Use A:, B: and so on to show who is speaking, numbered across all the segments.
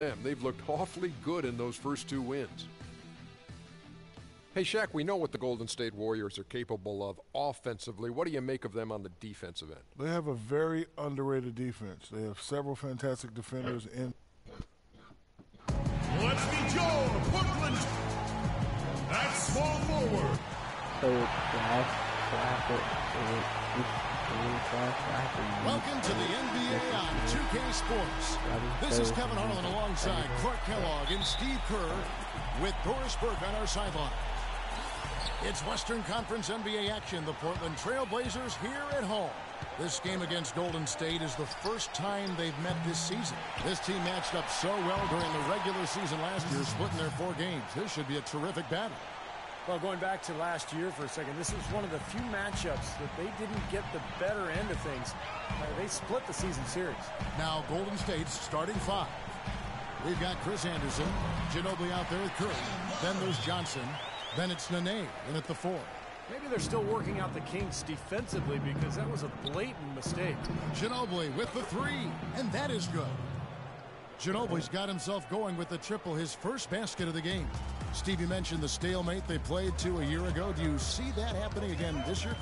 A: them. They've looked awfully good in those first 2 wins. Hey, Shaq, we know what the Golden State Warriors are capable of offensively. What do you make of them on the defensive end?
B: They have a very underrated defense. They have several fantastic defenders in.
C: Let's meet Joe, Portland, at small forward. Welcome to the NBA on 2K Sports. This is Kevin Harlan alongside Clark Kellogg and Steve Kerr with Doris Burke on our sideline. It's Western Conference NBA action. The Portland Trail Blazers here at home. This game against Golden State is the first time they've met this season. This team matched up so well during the regular season last year, splitting their 4 games. This should be a terrific battle.
D: Well, going back to last year for a second, this was one of the few matchups that they didn't get the better end of things. They split the season series.
C: Now Golden State's starting 5. We've got Chris Anderson, Ginobili out there with Curry. Then there's Johnson. Then it's Nene in at the 4.
D: Maybe they're still working out the kinks defensively because that was a blatant mistake.
C: Ginobili with the 3, and that is good. Ginobili's got himself going with the triple, his first basket of the game. Steve, you mentioned the stalemate they played to a year ago. Do you see that happening again this year?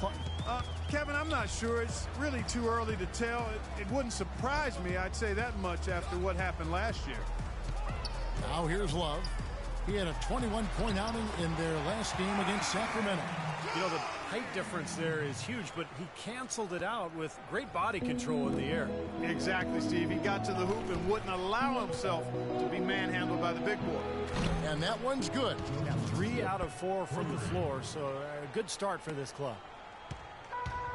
E: Kevin, I'm not sure. It's really too early to tell. It wouldn't surprise me, I'd say that much, after what happened last year.
C: Now here's Love. He had a 21-point outing in their last game against Sacramento.
D: You know, the height difference there is huge, but he canceled it out with great body control in the air.
E: Exactly, Steve. He got to the hoop and wouldn't allow himself to be manhandled by the big boy.
C: And that one's good.
D: Yeah, 3 out of 4 from the floor, so a good start for this club.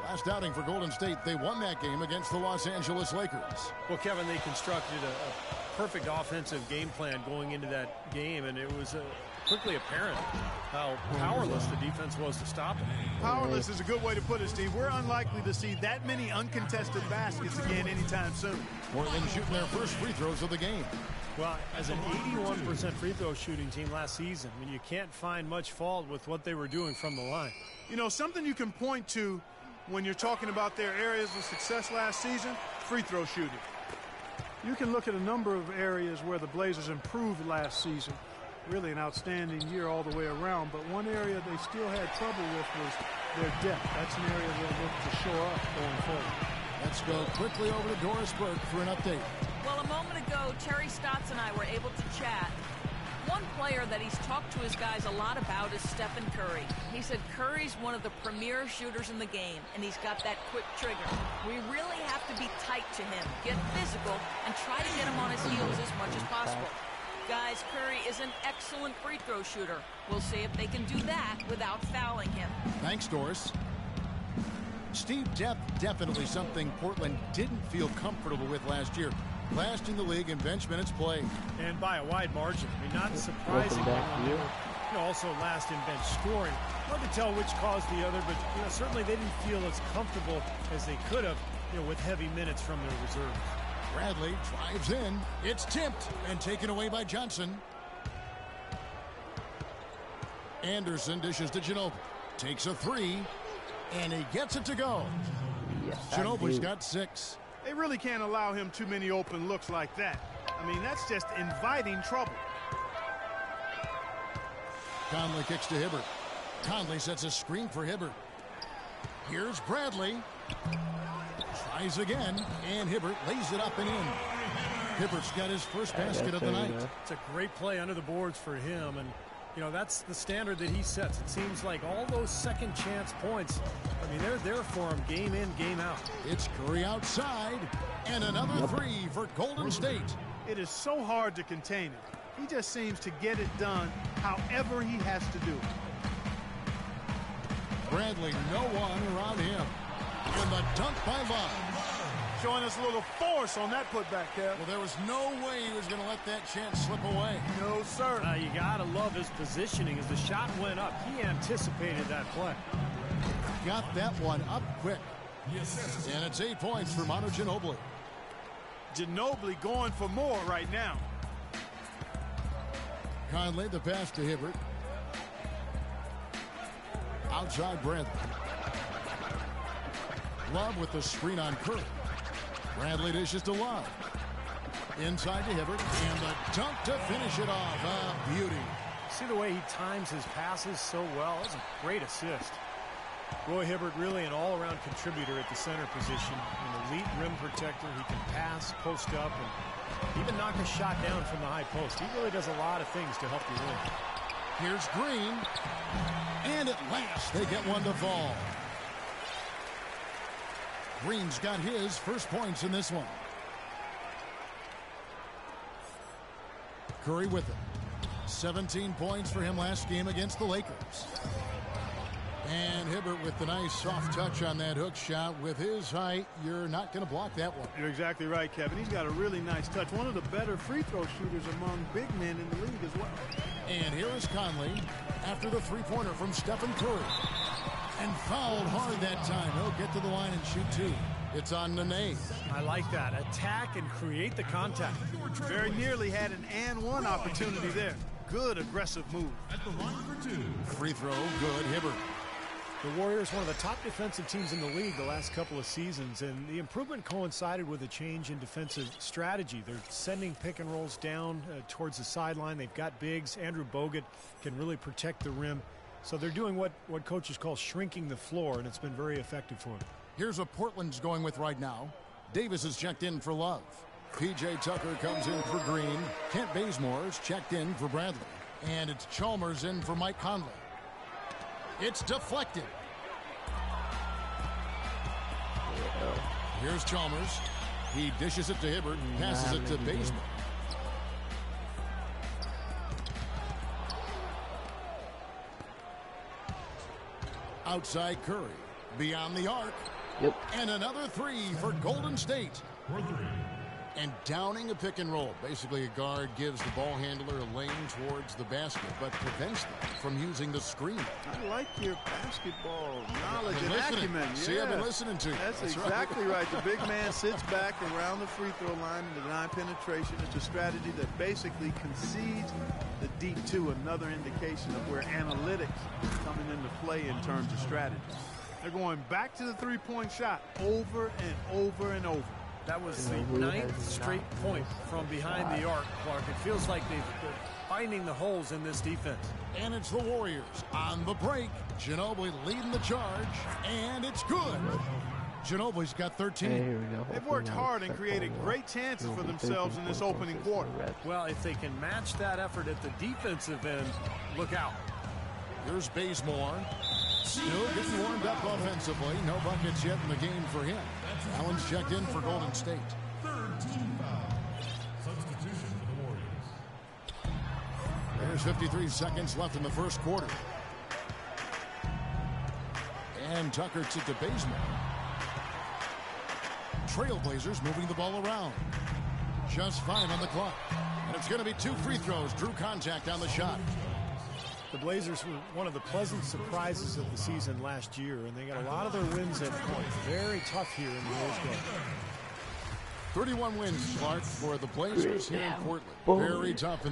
C: Last outing for Golden State, they won that game against the Los Angeles Lakers.
D: Well, Kevin, they constructed a perfect offensive game plan going into that game, and it was quickly apparent how powerless the defense was to stop it.
E: Powerless is a good way to put it, Steve. We're unlikely to see that many uncontested baskets again anytime soon.
C: Portland shooting their first free throws of the game.
D: Well, as an 81% free throw shooting team last season, I mean, you can't find much fault with what they were doing from the line.
E: You know, something you can point to when you're talking about their areas of success last season, free throw shooting. You can look at a number of areas where the Blazers improved last season. Really an outstanding year all the way around, but one area they still had trouble with was their depth. That's an area they'll look to shore up going forward.
C: Let's go quickly over to Doris Burke for an update.
F: Well, a moment ago, Terry Stotts and I were able to chat. One player that he's talked to his guys a lot about is Stephen Curry. He said Curry's one of the premier shooters in the game, and he's got that quick trigger. We really have to be tight to him, get physical, and try to get him on his heels as much as possible. Guys, Curry is an excellent free throw shooter. We'll see if they can do that without fouling him.
C: Thanks, Doris. Steve, depth definitely something Portland didn't feel comfortable with last year. Last in the league in bench minutes played.
D: And by a wide margin. I mean, not surprising. Also last in bench scoring. Hard to tell which caused the other, but certainly they didn't feel as comfortable as they could have with heavy minutes from their reserves.
C: Bradley drives in. It's tipped and taken away by Johnson. Anderson dishes to Ginobili. Takes a 3, and he gets it to go.
G: Yes,
C: Ginobili's got 6.
E: They really can't allow him too many open looks like that. I mean, that's just inviting trouble.
C: Conley kicks to Hibbert. Conley sets a screen for Hibbert. Here's Bradley. Tries again, and Hibbert lays it up and in. Hibbert's got his first basket of the night.
D: It's a great play under the boards for him, and that's the standard that he sets. It seems like all those second chance points, I mean, they're there for him game in, game out.
C: It's Curry outside, and another 3 for Golden State.
E: It is so hard to contain him. He just seems to get it done however he has to do it.
C: Bradley, no one around him. And the dunk by Love.
E: Showing us a little force on that putback, Kev.
C: Well, there was no way he was going to let that chance slip away.
E: No, sir.
D: You got to love his positioning. As the shot went up, he anticipated that play.
C: Got that one up quick. And it's 8 points for Manu Ginobili.
E: Ginobili going for more right now.
C: Conley, the pass to Hibbert. Outside Bradley. Love with the screen on Curry. Bradley dishes to Love. Inside to Hibbert, and the dunk to finish it off. A beauty.
D: See the way he times his passes so well. That's a great assist. Roy Hibbert really an all-around contributor at the center position. An elite rim protector. He can pass, post up, and even knock a shot down from the high post. He really does a lot of things to help you win.
C: Here's Green. And at last, they get one to fall. Green's got his first points in this one. Curry with it. 17 points for him last game against the Lakers. And Hibbert with the nice soft touch on that hook shot. With his height, you're not going to block that one.
E: You're exactly right, Kevin. He's got a really nice touch. One of the better free throw shooters among big men in the league as well.
C: And here is Conley after the three-pointer from Stephen Curry. And fouled hard that time. He'll get to the line and shoot two. It's on Nene.
D: I like that. Attack and create the contact.
E: Very nearly had an and one opportunity there. Good aggressive move.
C: At the line for two. Free throw, good. Hibbert.
D: The Warriors, one of the top defensive teams in the league the last couple of seasons, and the improvement coincided with a change in defensive strategy. They're sending pick and rolls down towards the sideline. They've got bigs. Andrew Bogut can really protect the rim. So they're doing what coaches call shrinking the floor, and it's been very effective for them.
C: Here's what Portland's going with right now. Davis is checked in for Love. P.J. Tucker comes in for Green. Kent Bazemore's checked in for Bradley. And it's Chalmers in for Mike Conley. It's deflected. Here's Chalmers. He dishes it to Hibbert and passes it to Bazemore. Outside Curry. Beyond the arc.
G: Yep.
C: And another three for Golden State. And downing a pick and roll. Basically, a guard gives the ball handler a lane towards the basket, but prevents them from using the screen.
E: I like your basketball knowledge and acumen. Yeah.
C: See, I've been listening to you.
E: That's exactly right. The big man sits back around the free throw line and deny penetration. It's a strategy that basically concedes the deep two, another indication of where analytics is coming into play in terms of strategy. They're going back to the three-point shot over and over and over.
D: That was the 9th straight point from behind the arc, Clark. It feels like they're finding the holes in this defense.
C: And it's the Warriors on the break. Ginobili leading the charge, and it's good. Ginobili's got 13.
G: Hey, here we go.
E: They've worked hard and created great chances for themselves in this opening quarter.
D: Well, if they can match that effort at the defensive end, look out.
C: Here's Bazemore. Still getting warmed up offensively. No buckets yet in the game for him. Allen's checked in for Golden State. Third team foul. Substitution for the Warriors. There's 53 seconds left in the first quarter. And Tucker to Bazemore. Trailblazers moving the ball around. Just 5 on the clock. And it's going to be 2 free throws. Drew contact on the shot.
D: The Blazers were one of the pleasant surprises of the season last year, and they got a lot of their wins at home. Very tough here in the Rose Bowl.
C: 31 wins, Clark, for the Blazers here in Portland. Very tough in the